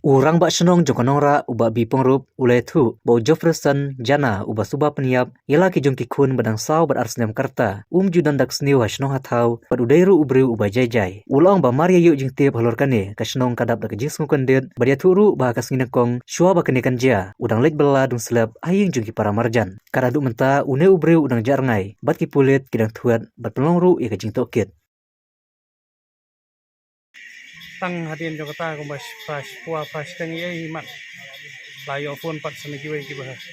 Urang bak senong jokonora uba bipong rup ulai thu bau Jefferson jana uba suba peniap yela ki jong ki kun badang saw bad arsenam karta judan dak sniu hasnong hathau bad udairu ubriu uba jai ulang ba maria yu jing tiap halor kane kasnong kadap dak jing sung kandet badia thuru ba kasngina kong shua ba kane kanja udang lek bela dung slap aying jong ki para marjan karadu menta une ubriu udang jarngai bad ki pulit kidang thuat bad pelongru ya jing tokit tăng hadian Jakarta ko mas fresh tang ye mat layo phone pat sene ki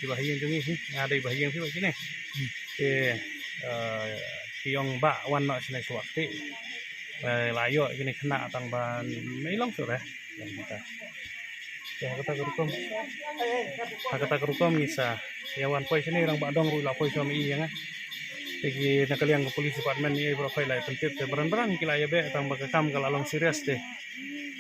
bahiyang jungi ngadai bahiyang pi bagini ke kiong ba wan no sene suakti layo kini kena tang ban meilong sore ya kata kerukom ngisa ya wan poi sene rang ba dong ru la poi suami yang Pegi nakaliang ke polisi department ni profile lai pentit te barang-barang kila ya be tang bakam kalau long serius deh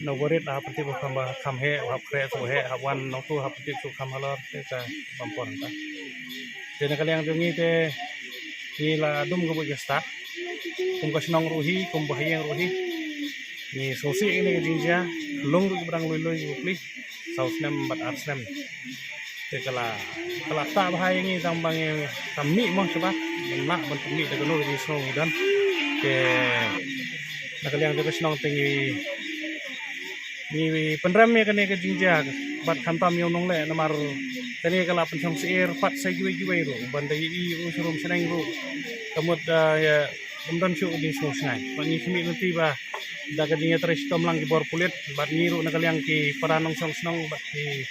no worried lah pentit bakam kam he hap kre so he hap wan no tu hap pentit so kam halor te ka bampon ta te nakaliang jungi te ni la dum go gesta kum ka snong ruhi kum bahiyang ruhi ni sosi ini ke jinja long ru barang loi pli sausnem bat arsnem te kala tak bahaya ni tang bang kami mah coba nak bentuk mi dengan nol di snow dan ke nakaliang ke snow tinggi ni penram ya kene ke jinja bat khantam yo nong le namar kene kala pensong seir pat sai giwe ro bandai i usurum seneng ro kamut ya kemudian syu di snow senai bat ni kami nanti ba da ke jinja tres tom lang ki bor pulit bat ni ro nakaliang ki paranong song snow bat ki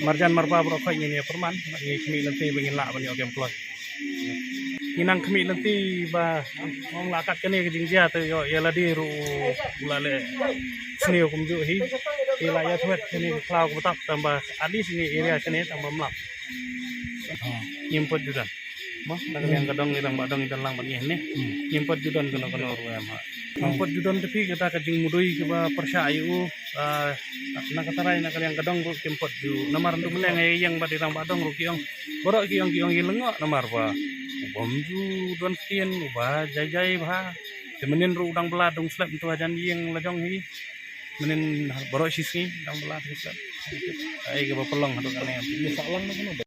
marjan marpa bro khai ni perman bat ni kami nanti bengin la ban yo kem plot inang kami nanti ba ngong lakat kene ke jingjia tu yo ya ladi ru ulale seni kumju hi ila ya thuet kene klau ko tak tambah adi sini area kene tambah mlap nyimpot judan mah dak yang kadang ilang badang ilang bani ni nyimpot judan kono ru em ha nyimpot judan tapi kita ke jing mudui ke ba persya ayu nak katarai nak yang kadang ru nyimpot ju namar ndu meleng yang badang badang ru kiong borok kiong ilengok namar ba bomju don kian ubah jai bah temenin ru udang beladung slap tu ajan yang lajong hi menin borok sisi udang beladung slap ai ke pelong hadu kane